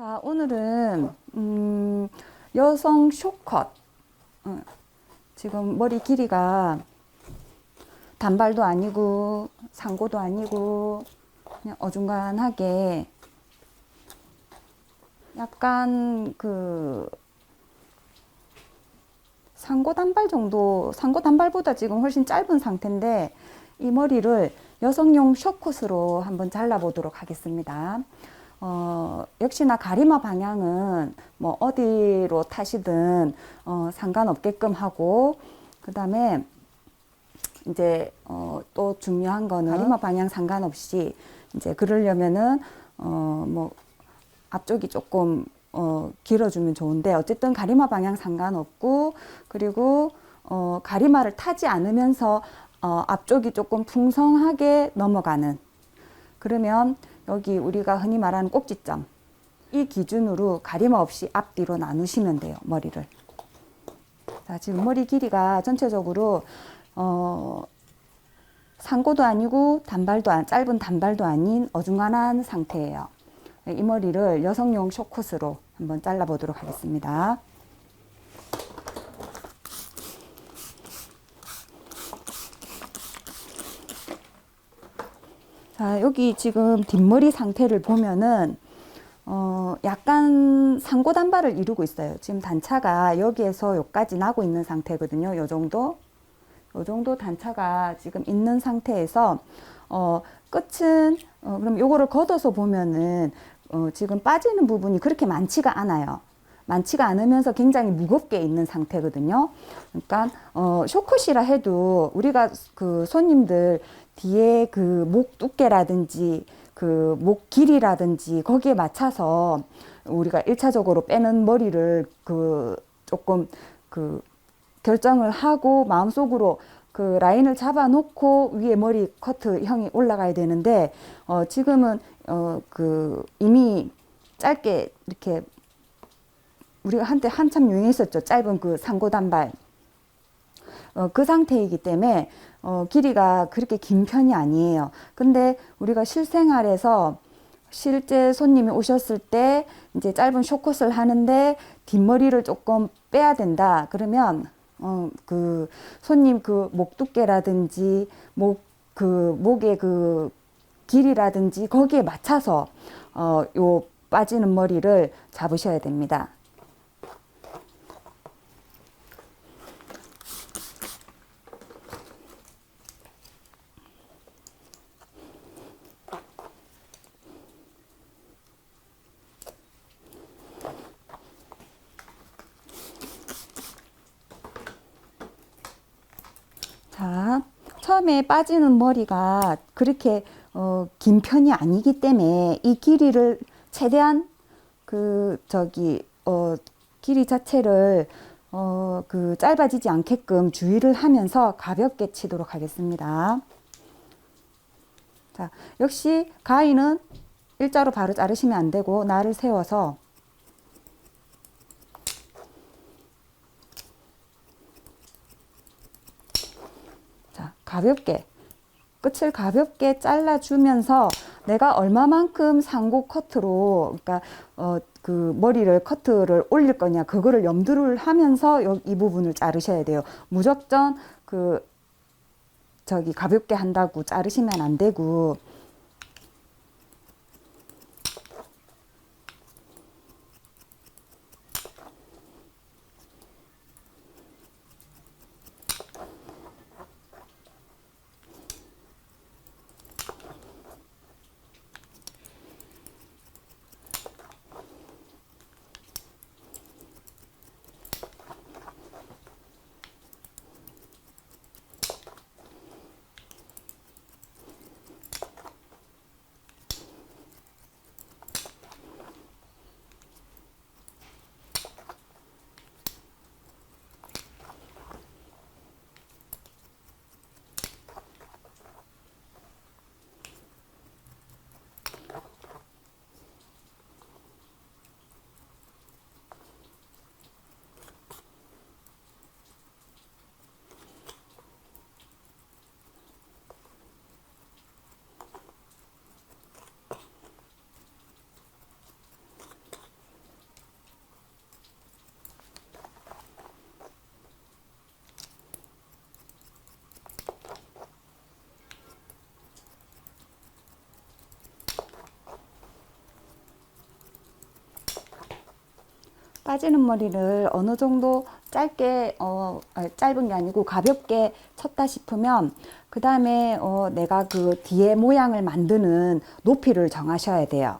자, 오늘은 여성 숏컷. 지금 머리 길이가 단발도 아니고 상고도 아니고 그냥 어중간하게 약간 그 상고 단발 정도, 상고 단발보다 지금 훨씬 짧은 상태인데 이 머리를 여성용 숏컷으로 한번 잘라보도록 하겠습니다. 역시나 가리마 방향은 뭐 어디로 타시든 상관없게끔 하고, 그 다음에 이제 또 중요한 거는 가리마 방향 상관없이 이제 그러려면은 뭐 앞쪽이 조금 길어주면 좋은데, 어쨌든 가리마 방향 상관없고, 그리고 가리마를 타지 않으면서 앞쪽이 조금 풍성하게 넘어가는, 그러면 여기 우리가 흔히 말하는 꼭지점, 이 기준으로 가리마 없이 앞뒤로 나누시면 돼요, 머리를. 자, 지금 머리 길이가 전체적으로 상고도 아니고 짧은 단발도 아닌 어중간한 상태예요. 이 머리를 여성용 숏컷으로 한번 잘라보도록 하겠습니다. 자, 여기 지금 뒷머리 상태를 보면은 약간 상고 단발을 이루고 있어요. 지금 단차가 여기에서 여기까지 나고 있는 상태거든요. 요 정도 단차가 지금 있는 상태에서 끝은 그럼 요거를 걷어서 보면은 지금 빠지는 부분이 그렇게 많지가 않아요. 많지가 않으면서 굉장히 무겁게 있는 상태거든요. 그러니까 숏컷이라 해도 우리가 그 손님들 뒤에 그 목 두께라든지 그 목 길이라든지 거기에 맞춰서 우리가 1차적으로 빼는 머리를 그 조금 그 결정을 하고 마음속으로 그 라인을 잡아 놓고 위에 머리 커트 형이 올라가야 되는데, 지금은 그 이미 짧게 이렇게 우리가 한때 한참 유행했었죠. 짧은 그 상고 단발. 그 상태이기 때문에 길이가 그렇게 긴 편이 아니에요. 근데 우리가 실생활에서 실제 손님이 오셨을 때 이제 짧은 숏컷을 하는데 뒷머리를 조금 빼야 된다. 그러면 그 손님 그 목 두께라든지 목의 그 길이라든지 거기에 맞춰서 요 빠지는 머리를 잡으셔야 됩니다. 자, 처음에 빠지는 머리가 그렇게 긴 편이 아니기 때문에 이 길이를 최대한 길이 자체를 그 짧아지지 않게끔 주의를 하면서 가볍게 치도록 하겠습니다. 자, 역시 가위는 일자로 바로 자르시면 안 되고 날을 세워서 가볍게 끝을 가볍게 잘라주면서 내가 얼마만큼 상고 커트로, 그러니까 그 머리를 커트를 올릴 거냐 그거를 염두를 하면서 이 부분을 자르셔야 돼요. 무작정 가볍게 한다고 자르시면 안 되고. 빠지는 머리를 어느 정도 짧게 짧은 게 아니고 가볍게 쳤다 싶으면 그 다음에 내가 그 뒤에 모양을 만드는 높이를 정하셔야 돼요.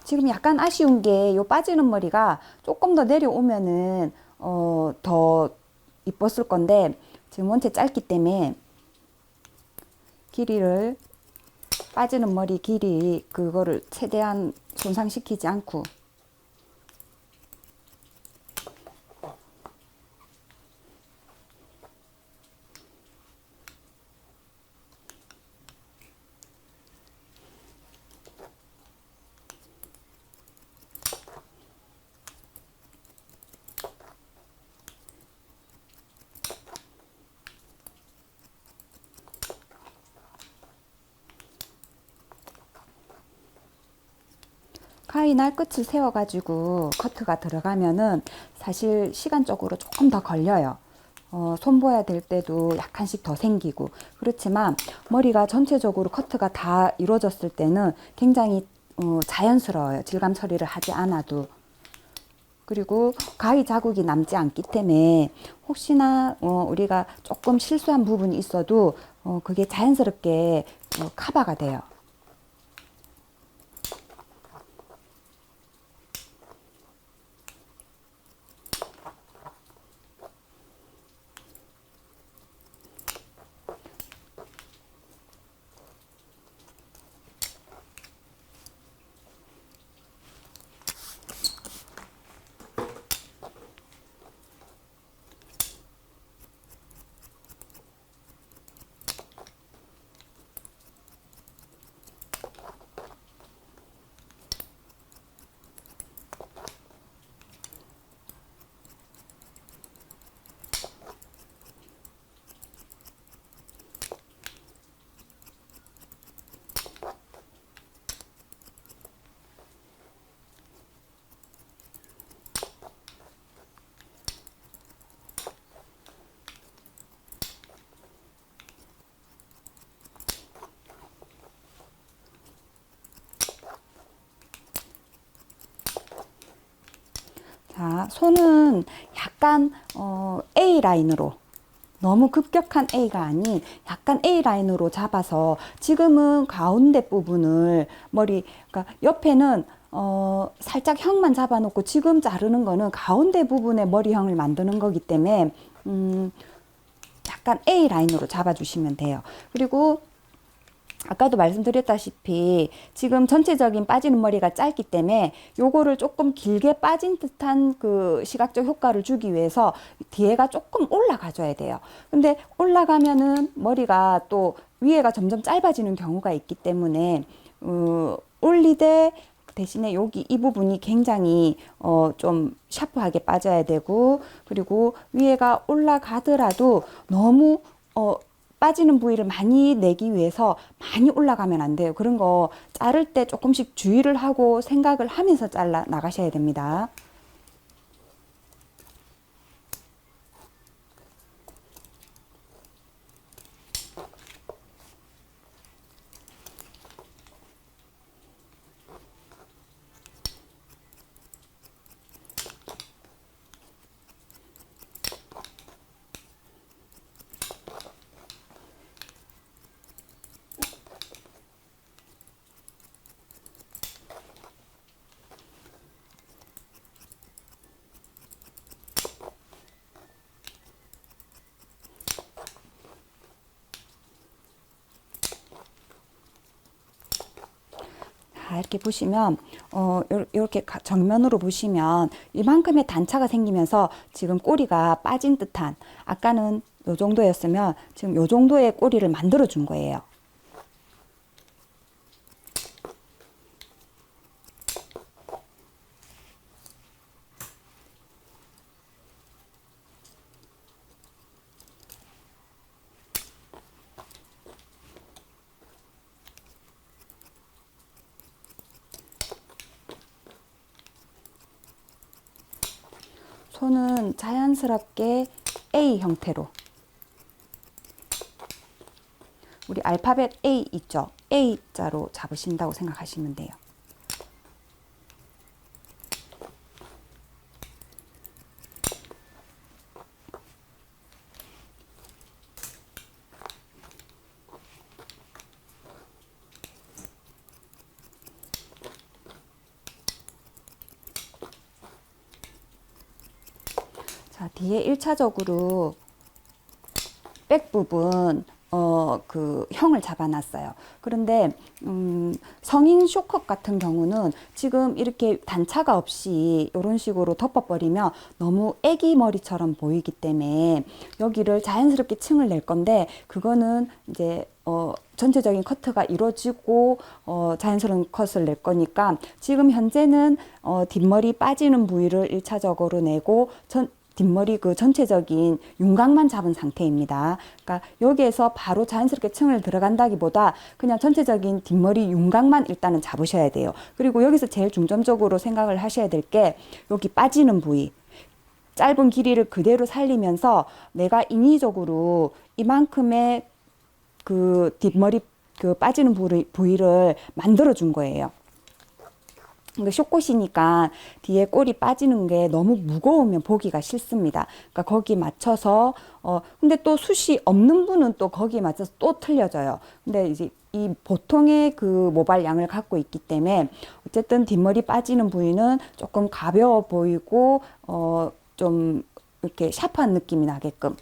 지금 약간 아쉬운 게 요 빠지는 머리가 조금 더 내려오면은 더 이뻤을 건데 지금 원체 짧기 때문에 길이를 빠지는 머리 길이 그거를 최대한 손상시키지 않고 가위 날 끝을 세워 가지고 커트가 들어가면은 사실 시간적으로 조금 더 걸려요. 손보야 될 때도 약간씩 더 생기고 그렇지만 머리가 전체적으로 커트가 다 이루어졌을 때는 굉장히 자연스러워요. 질감 처리를 하지 않아도. 그리고 가위 자국이 남지 않기 때문에 혹시나 우리가 조금 실수한 부분이 있어도 그게 자연스럽게 커버가 돼요. 자, 손은 약간 A 라인으로 너무 급격한 A가 아닌 약간 A 라인으로 잡아서 지금은 가운데 부분을 그러니까 옆에는 살짝 형만 잡아놓고 지금 자르는 거는 가운데 부분에 머리형을 만드는 거기 때문에 약간 A 라인으로 잡아주시면 돼요. 그리고 아까도 말씀드렸다시피 지금 전체적인 빠지는 머리가 짧기 때문에 요거를 조금 길게 빠진 듯한 그 시각적 효과를 주기 위해서 뒤에가 조금 올라가 줘야 돼요. 근데 올라가면은 머리가 또 위에가 점점 짧아지는 경우가 있기 때문에 올리되 대신에 여기 이 부분이 굉장히 좀 샤프하게 빠져야 되고 그리고 위에가 올라가더라도 너무 빠지는 부위를 많이 내기 위해서 많이 올라가면 안 돼요. 그런 거 자를 때 조금씩 주의를 하고 생각을 하면서 잘라 나가셔야 됩니다. 이렇게 보시면 이렇게 정면으로 보시면 이만큼의 단차가 생기면서 지금 꼬리가 빠진 듯한 아까는 요 정도였으면 지금 요 정도의 꼬리를 만들어 준 거예요. 손은 자연스럽게 A 형태로 우리 알파벳 A 있죠? A자로 잡으신다고 생각하시면 돼요. 자, 뒤에 1차적으로 백 부분 그 형을 잡아놨어요. 그런데 성인 쇼컷 같은 경우는 지금 이렇게 단차가 없이 이런 식으로 덮어버리면 너무 애기 머리처럼 보이기 때문에 여기를 자연스럽게 층을 낼 건데, 그거는 이제 전체적인 커트가 이루어지고 자연스러운 컷을 낼 거니까 지금 현재는 뒷머리 빠지는 부위를 1차적으로 내고 뒷머리 그 전체적인 윤곽만 잡은 상태입니다. 그러니까 여기에서 바로 자연스럽게 층을 들어간다기보다 그냥 전체적인 뒷머리 윤곽만 일단은 잡으셔야 돼요. 그리고 여기서 제일 중점적으로 생각을 하셔야 될 게 여기 빠지는 부위. 짧은 길이를 그대로 살리면서 내가 인위적으로 이만큼의 그 뒷머리 그 빠지는 부위를 만들어 준 거예요. 그러니까 숏꽃이니까 뒤에 꼬리 빠지는 게 너무 무거우면 보기가 싫습니다. 그러니까 거기 맞춰서 근데 또 숱이 없는 분은 또 거기에 맞춰서 또 틀려져요. 근데 이제 이 보통의 그 모발 양을 갖고 있기 때문에 어쨌든 뒷머리 빠지는 부위는 조금 가벼워 보이고 좀 이렇게 샤프한 느낌이 나게끔.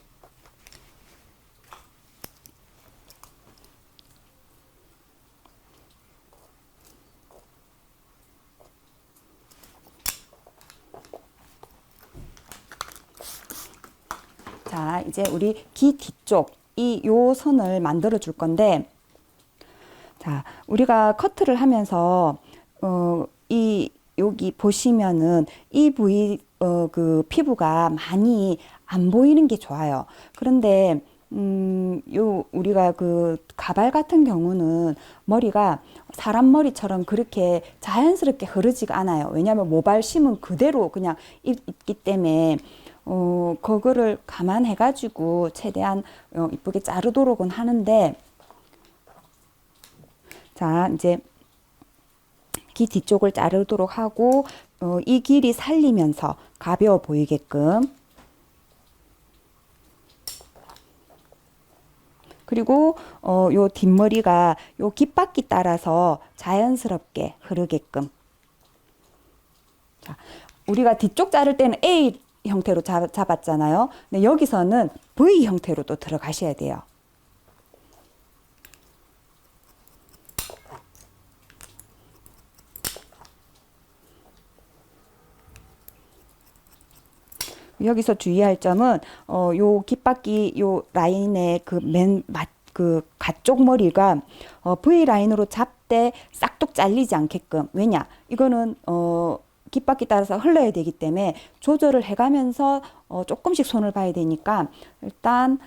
자, 이제 우리 귀 뒤쪽 요 선을 만들어 줄 건데, 자, 우리가 커트를 하면서 여기 보시면은 이 부위 그 피부가 많이 안 보이는 게 좋아요. 그런데 우리가 그 가발 같은 경우는 머리가 사람 머리처럼 그렇게 자연스럽게 흐르지가 않아요. 왜냐하면 모발심은 그대로 그냥 있기 때문에 그거를 감안해 가지고 최대한 이쁘게 자르도록은 하는데, 자, 이제 귀 뒤쪽을 자르도록 하고 이 길이 살리면서 가벼워 보이게끔. 그리고 요 뒷머리가 요 깃바퀴 따라서 자연스럽게 흐르게끔. 자, 우리가 뒤쪽 자를 때는 A 형태로 잡았잖아요. 근데 여기서는 V 형태로 또 들어가셔야 돼요. 여기서 주의할 점은 요 깃바퀴 요 라인의 그 가쪽 머리가 V 라인으로 잡되 싹둑 잘리지 않게끔. 왜냐? 이거는 깃바퀴 따라서 흘러야 되기 때문에 조절을 해가면서 조금씩 손을 봐야 되니까, 일단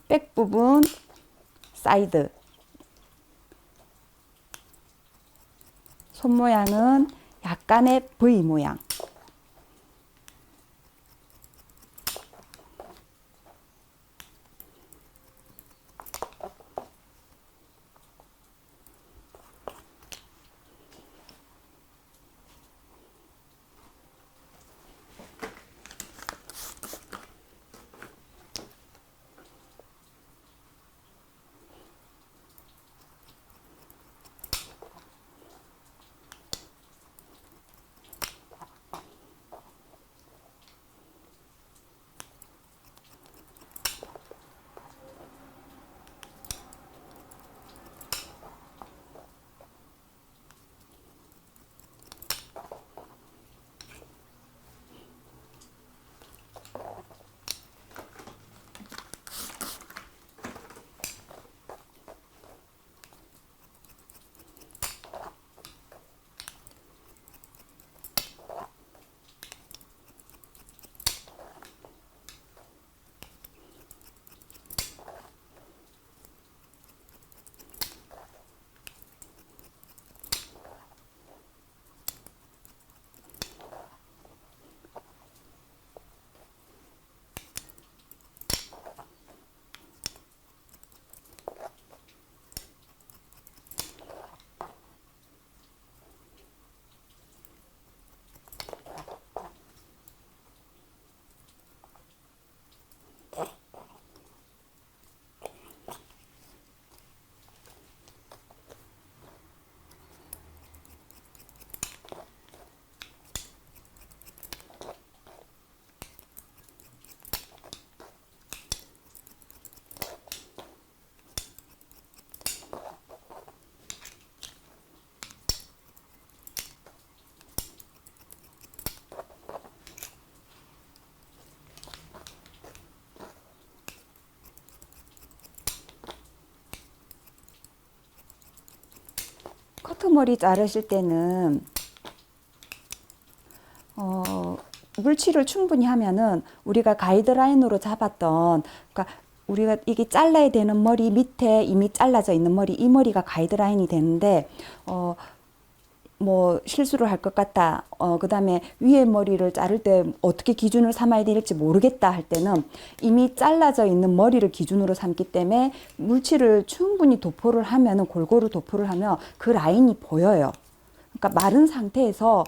백 부분 사이드 손 모양은 약간의 V 모양. 커트머리 자르실 때는 물칠을 충분히 하면은 우리가 가이드라인으로 잡았던, 그러니까 우리가 이게 잘라야 되는 머리 밑에 이미 잘라져 있는 머리, 이 머리가 가이드라인이 되는데 뭐 실수를 할 것 같다. 그다음에 위에 머리를 자를 때 어떻게 기준을 삼아야 될지 모르겠다 할 때는 이미 잘라져 있는 머리를 기준으로 삼기 때문에 물칠을 충분히 도포를 하면은, 골고루 도포를 하면 그 라인이 보여요. 그러니까 마른 상태에서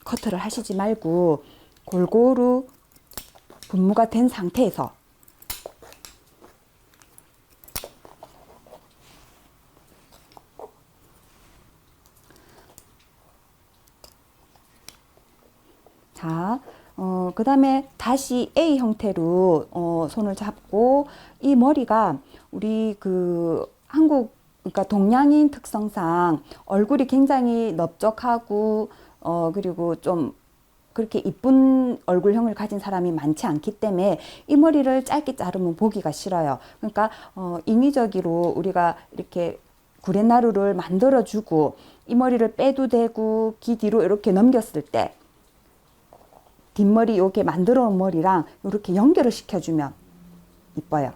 커트를 하시지 말고 골고루 분무가 된 상태에서 자, 그 다음에 다시 A 형태로 손을 잡고, 이 머리가 우리 그 한국, 그러니까 동양인 특성상 얼굴이 굉장히 넓적하고 그리고 좀 그렇게 이쁜 얼굴형을 가진 사람이 많지 않기 때문에 이 머리를 짧게 자르면 보기가 싫어요. 그러니까 인위적으로 우리가 이렇게 구레나루를 만들어주고 이 머리를 빼도 되고 귀 뒤로 이렇게 넘겼을 때 뒷머리 이렇게 만들어 놓은 머리랑 이렇게 연결을 시켜주면 이뻐요.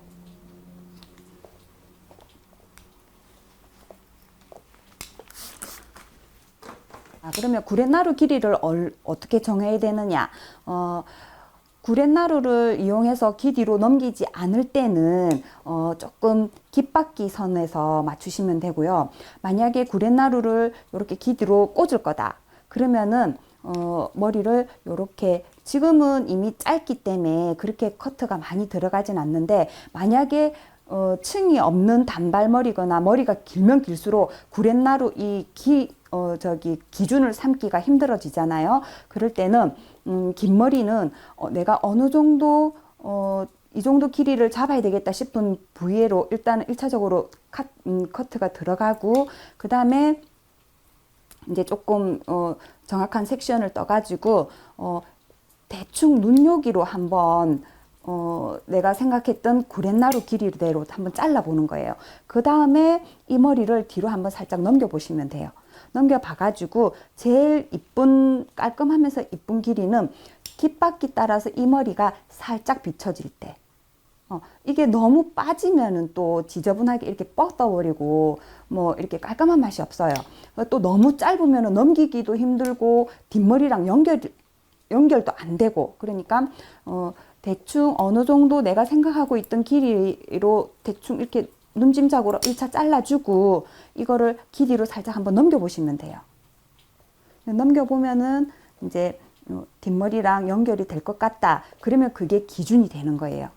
그러면 구렛나루 길이를 어떻게 정해야 되느냐? 구렛나루를 이용해서 귀 뒤로 넘기지 않을 때는 조금 깃바퀴 선에서 맞추시면 되고요. 만약에 구렛나루를 이렇게 귀 뒤로 꽂을 거다. 그러면은 머리를 이렇게, 지금은 이미 짧기 때문에 그렇게 커트가 많이 들어가진 않는데, 만약에 층이 없는 단발머리거나 머리가 길면 길수록 구렛나루 기준을 삼기가 힘들어지잖아요. 그럴 때는 긴 머리는 내가 어느 정도 이 정도 길이를 잡아야 되겠다 싶은 부위로 일단은 1차적으로 커트가 들어가고, 그 다음에 이제 조금 정확한 섹션을 떠가지고 대충 눈요기로 한번 내가 생각했던 구렛나루 길이대로 한번 잘라보는 거예요. 그 다음에 이 머리를 뒤로 한번 살짝 넘겨보시면 돼요. 넘겨봐가지고 제일 이쁜, 깔끔하면서 이쁜 길이는 깃바퀴 따라서 이 머리가 살짝 비춰질 때. 이게 너무 빠지면은 또 지저분하게 이렇게 뻗어버리고 뭐 이렇게 깔끔한 맛이 없어요. 또 너무 짧으면은 넘기기도 힘들고 뒷머리랑 연결도 안 되고, 그러니까 대충 어느 정도 내가 생각하고 있던 길이로 대충 이렇게 눈짐작으로 1차 잘라주고 이거를 길이로 살짝 한번 넘겨보시면 돼요. 넘겨보면은 이제 뒷머리랑 연결이 될 것 같다. 그러면 그게 기준이 되는 거예요.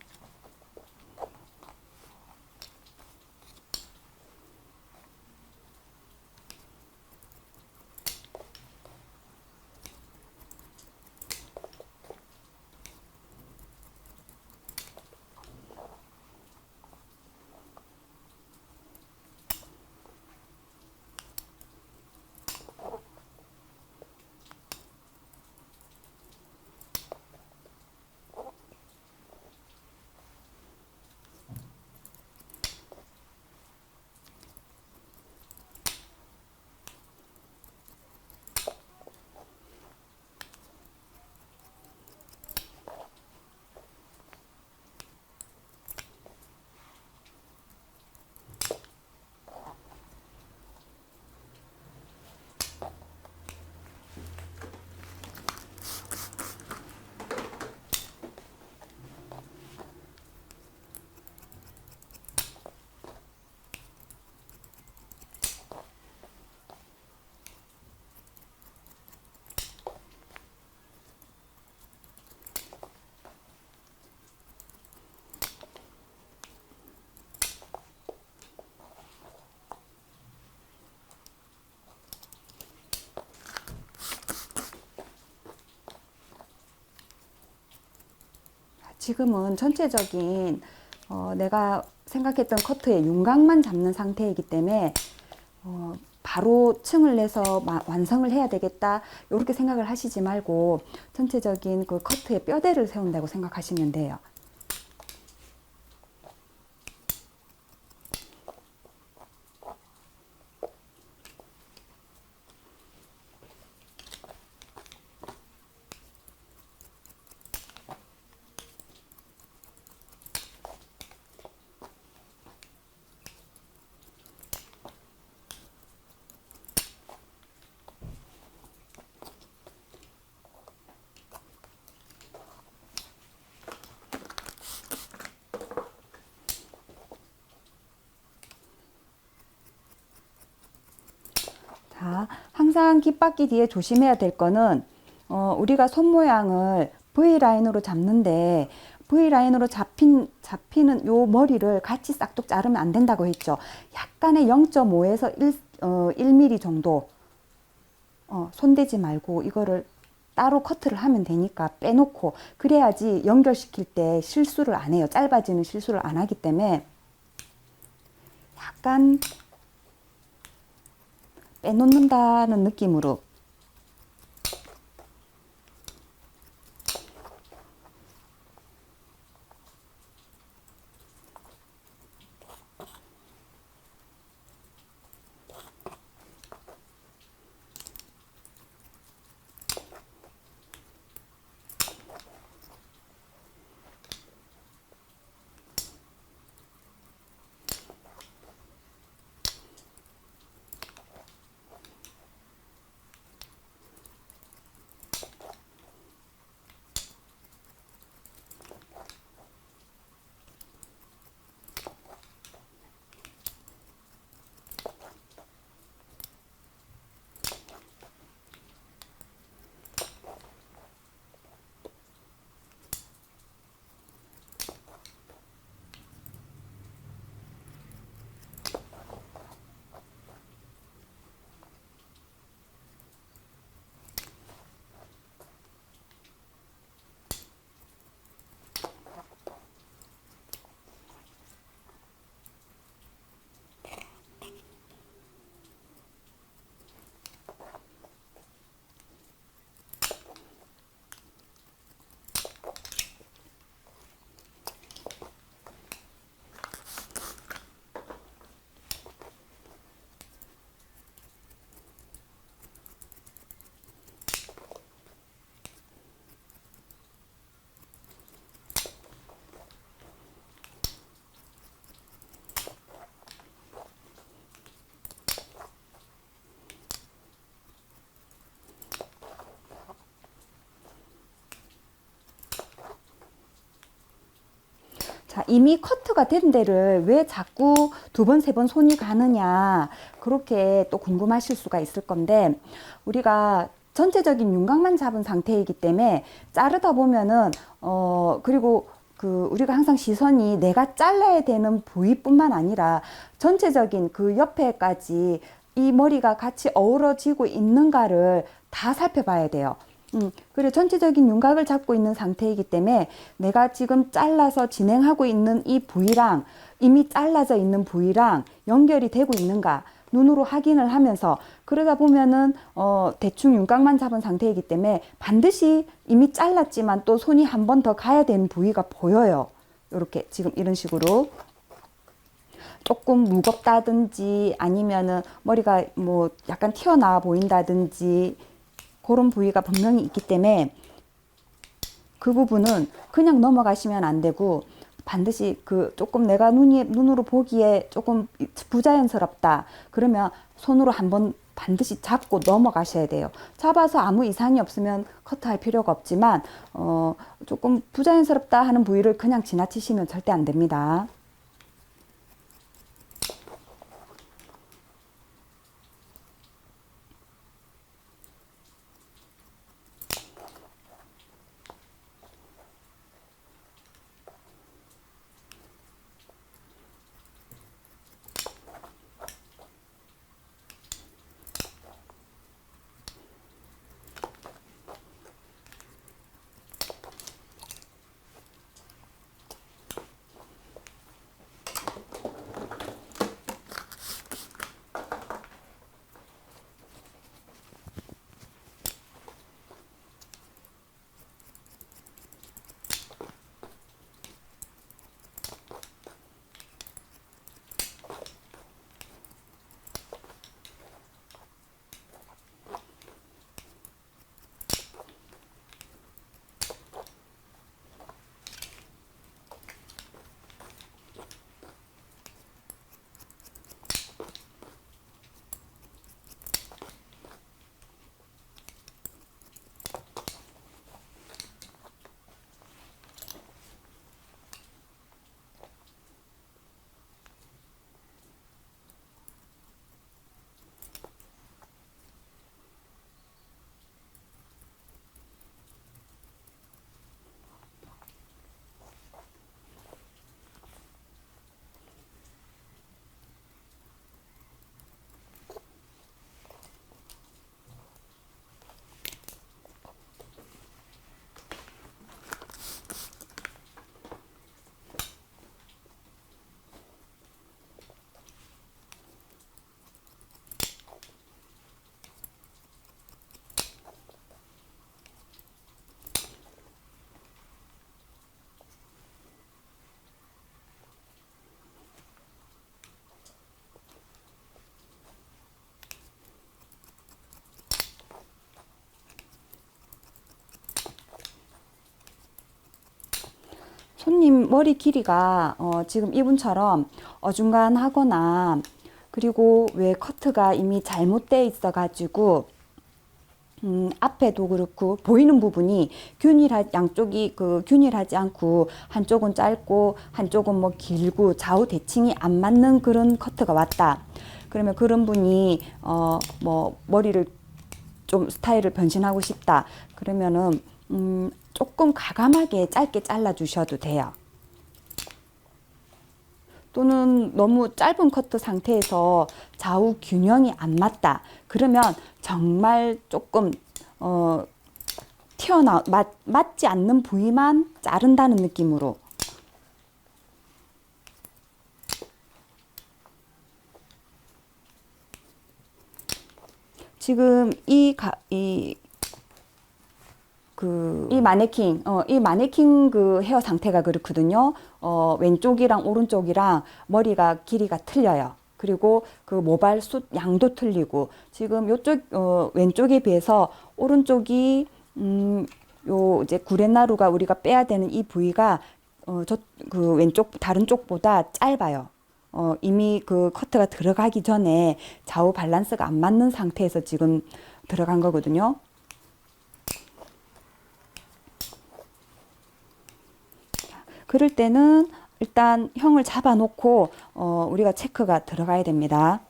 지금은 전체적인 내가 생각했던 커트의 윤곽만 잡는 상태이기 때문에 바로 층을 내서 완성을 해야 되겠다 이렇게 생각을 하시지 말고 전체적인 그 커트의 뼈대를 세운다고 생각하시면 돼요. 자, 항상 깃바퀴 뒤에 조심해야 될 거는 우리가 손 모양을 V라인으로 잡는데 V라인으로 잡히는 요 머리를 같이 싹둑 자르면 안 된다고 했죠. 약간의 0.5에서 1mm 정도 손대지 말고 이거를 따로 커트를 하면 되니까 빼놓고 그래야지 연결시킬 때 실수를 안 해요. 짧아지는 실수를 안 하기 때문에 약간 빼놓는다는 느낌으로 자, 이미 커트가 된 데를 왜 자꾸 두 번, 세 번 손이 가느냐 그렇게 또 궁금하실 수가 있을 건데 우리가 전체적인 윤곽만 잡은 상태이기 때문에 자르다 보면은 그리고 우리가 항상 시선이 내가 잘라야 되는 부위뿐만 아니라 전체적인 그 옆에까지 이 머리가 같이 어우러지고 있는가를 다 살펴봐야 돼요. 그리고 전체적인 윤곽을 잡고 있는 상태이기 때문에 내가 지금 잘라서 진행하고 있는 이 부위랑 이미 잘라져 있는 부위랑 연결이 되고 있는가 눈으로 확인을 하면서 그러다 보면은 대충 윤곽만 잡은 상태이기 때문에 반드시 이미 잘랐지만 또 손이 한 번 더 가야 되는 부위가 보여요. 이렇게 지금 이런 식으로 조금 무겁다든지 아니면은 머리가 뭐 약간 튀어나와 보인다든지 그런 부위가 분명히 있기 때문에 그 부분은 그냥 넘어가시면 안 되고 반드시 조금 내가 눈으로 보기에 조금 부자연스럽다 그러면 손으로 한번 반드시 잡고 넘어가셔야 돼요. 잡아서 아무 이상이 없으면 커트할 필요가 없지만 조금 부자연스럽다 하는 부위를 그냥 지나치시면 절대 안 됩니다. 손님 머리 길이가 지금 이분처럼 어중간하거나 그리고 왜 커트가 이미 잘못돼 있어 가지고 앞에도 그렇고 보이는 부분이 양쪽이 균일하지 않고 한쪽은 짧고 한쪽은 뭐 길고 좌우 대칭이 안 맞는 그런 커트가 왔다. 그러면 그런 분이 뭐 머리를 좀 스타일을 변신하고 싶다. 그러면은 조금 과감하게 짧게 잘라 주셔도 돼요. 또는 너무 짧은 커트 상태에서 좌우 균형이 안 맞다. 그러면 정말 조금 맞지 않는 부위만 자른다는 느낌으로. 지금 이 마네킹 그 헤어 상태가 그렇거든요. 왼쪽이랑 오른쪽이랑 머리가 길이가 틀려요. 그리고 그 모발 숱 양도 틀리고 지금 요쪽 왼쪽에 비해서 오른쪽이 요 이제 구렛나루가 우리가 빼야 되는 이 부위가 그 왼쪽 다른 쪽보다 짧아요. 이미 그 커트가 들어가기 전에 좌우 밸런스가 안 맞는 상태에서 지금 들어간 거거든요. 그럴 때는 일단 형을 잡아 놓고 우리가 체크가 들어가야 됩니다.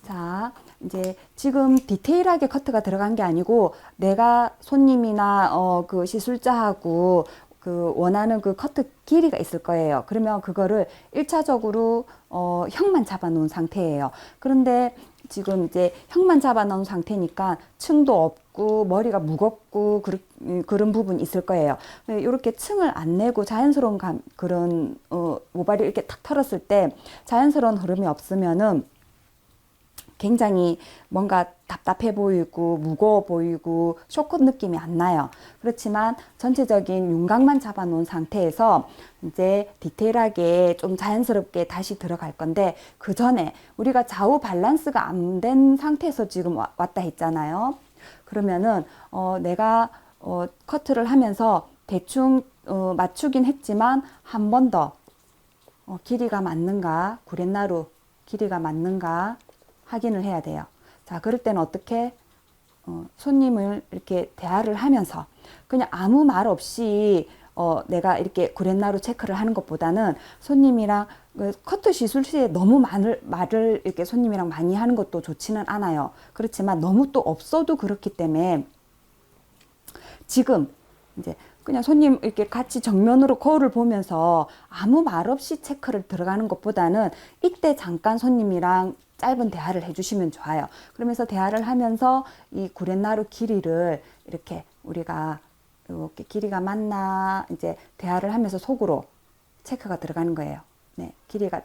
자, 이제 지금 디테일하게 커트가 들어간 게 아니고 내가 손님이나 그 시술자하고 그 원하는 그 커트 길이가 있을 거예요. 그러면 그거를 1차적으로 형만 잡아 놓은 상태예요. 그런데 지금 이제 형만 잡아 놓은 상태니까 층도 없고 머리가 무겁고 그런 부분이 있을 거예요. 이렇게 층을 안 내고 자연스러운 그런 모발이 이렇게 탁 털었을 때 자연스러운 흐름이 없으면은 굉장히 뭔가 답답해 보이고 무거워 보이고 쇼컷 느낌이 안 나요. 그렇지만 전체적인 윤곽만 잡아 놓은 상태에서 이제 디테일하게 좀 자연스럽게 다시 들어갈 건데, 그 전에 우리가 좌우 밸런스가 안 된 상태에서 지금 왔다 했잖아요. 그러면은 내가 커트를 하면서 대충 맞추긴 했지만 한 번 더 길이가 맞는가, 구렛나루 길이가 맞는가 확인을 해야 돼요. 자, 그럴 때는 어떻게 손님을 이렇게 대화를 하면서 그냥 아무 말 없이 내가 이렇게 구렛나루 체크를 하는 것보다는 손님이랑 커트 시술 시에 너무 말을 이렇게 손님이랑 많이 하는 것도 좋지는 않아요. 그렇지만 너무 또 없어도 그렇기 때문에 지금 이제 그냥 손님 이렇게 같이 정면으로 거울을 보면서 아무 말 없이 체크를 들어가는 것보다는 이때 잠깐 손님이랑 짧은 대화를 해주시면 좋아요. 그러면서 대화를 하면서 이 구렛나루 길이를 이렇게 우리가 이렇게 길이가 맞나 이제 대화를 하면서 속으로 체크가 들어가는 거예요. 네, 길이가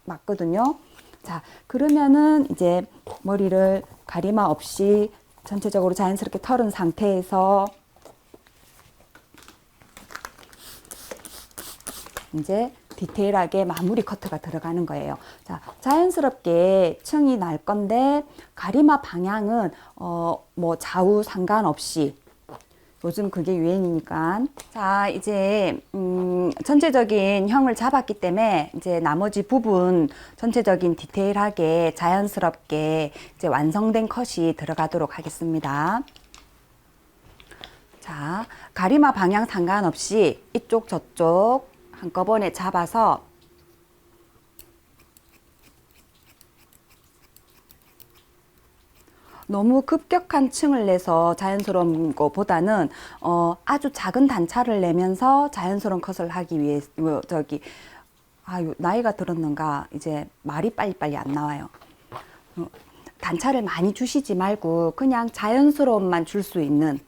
맞거든요. 자, 그러면은 이제 머리를 가리마 없이 전체적으로 자연스럽게 털은 상태에서 이제 디테일하게 마무리 커트가 들어가는 거예요. 자, 자연스럽게 층이 날 건데 가리마 방향은 뭐 좌우 상관없이 요즘 그게 유행이니까. 자, 이제 전체적인 형을 잡았기 때문에 이제 나머지 부분 전체적인 디테일하게 자연스럽게 이제 완성된 컷이 들어가도록 하겠습니다. 자, 가리마 방향 상관없이 이쪽 저쪽 한꺼번에 잡아서 너무 급격한 층을 내서 자연스러운 것보다는 아주 작은 단차를 내면서 자연스러운 컷을 하기 위해 나이가 들었는가 이제 말이 빨리빨리 안 나와요. 단차를 많이 주시지 말고 그냥 자연스러움만 줄 수 있는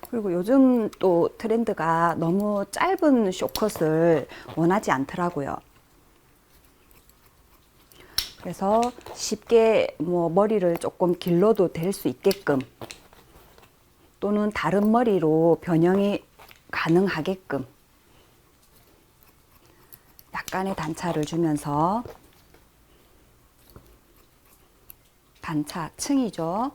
그리고 요즘 또 트렌드가 너무 짧은 숏컷을 원하지 않더라고요. 그래서 쉽게 뭐 머리를 조금 길러도 될 수 있게끔 또는 다른 머리로 변형이 가능하게끔 약간의 단차를 주면서 단차 층이죠.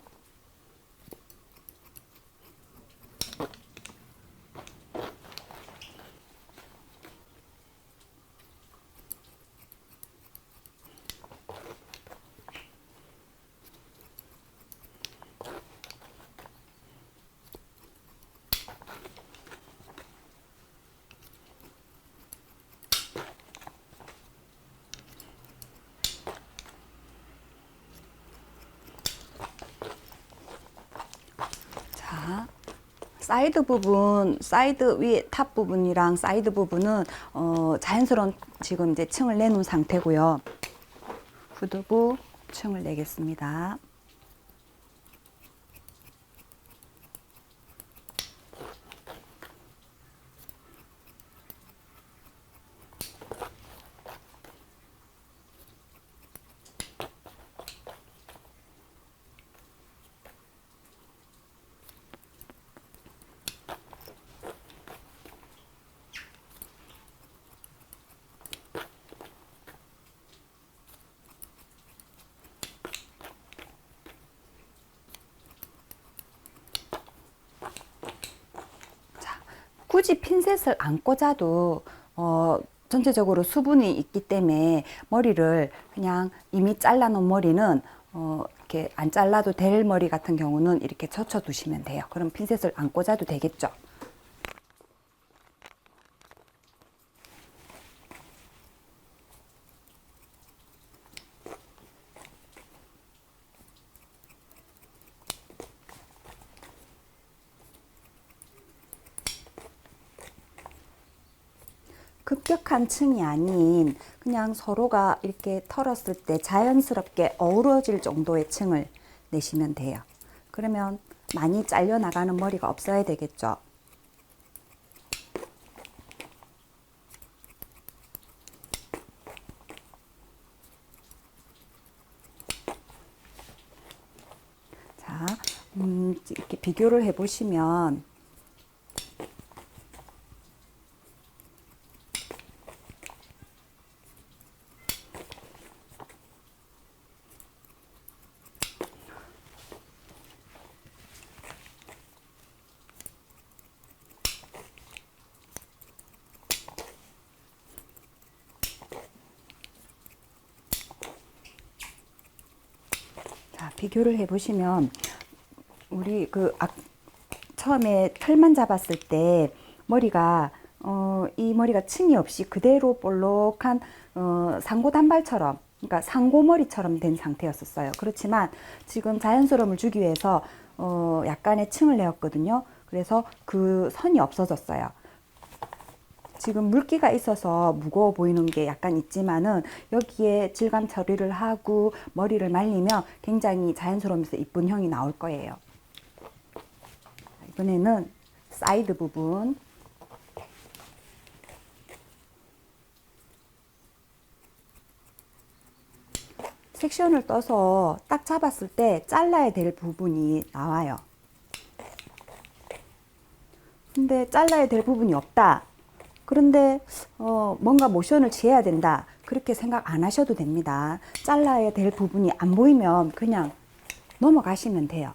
사이드 부분, 사이드 위에 탑 부분이랑 사이드 부분은 자연스러운 지금 이제 층을 내놓은 상태고요. 후두부 층을 내겠습니다. 굳이 핀셋을 안 꽂아도 전체적으로 수분이 있기 때문에 머리를 그냥 이미 잘라 놓은 머리는 이렇게 안 잘라도 될 머리 같은 경우는 이렇게 젖혀 두시면 돼요. 그럼 핀셋을 안 꽂아도 되겠죠. 급격한 층이 아닌 그냥 서로가 이렇게 털었을 때 자연스럽게 어우러질 정도의 층을 내시면 돼요. 그러면 많이 잘려 나가는 머리가 없어야 되겠죠. 자, 이렇게 비교를 해 보시면 비교를 해 보시면 우리 처음에 털만 잡았을 때 머리가 이 머리가 층이 없이 그대로 볼록한 상고 단발처럼 그러니까 상고머리처럼 된 상태였었어요. 그렇지만 지금 자연스러움을 주기 위해서 약간의 층을 내었거든요. 그래서 그 선이 없어졌어요. 지금 물기가 있어서 무거워 보이는 게 약간 있지만은 여기에 질감 처리를 하고 머리를 말리면 굉장히 자연스러우면서 이쁜 형이 나올 거예요. 이번에는 사이드 부분. 섹션을 떠서 딱 잡았을 때 잘라야 될 부분이 나와요. 근데 잘라야 될 부분이 없다. 그런데 뭔가 모션을 취해야 된다. 그렇게 생각 안 하셔도 됩니다. 잘라야 될 부분이 안 보이면 그냥 넘어가시면 돼요.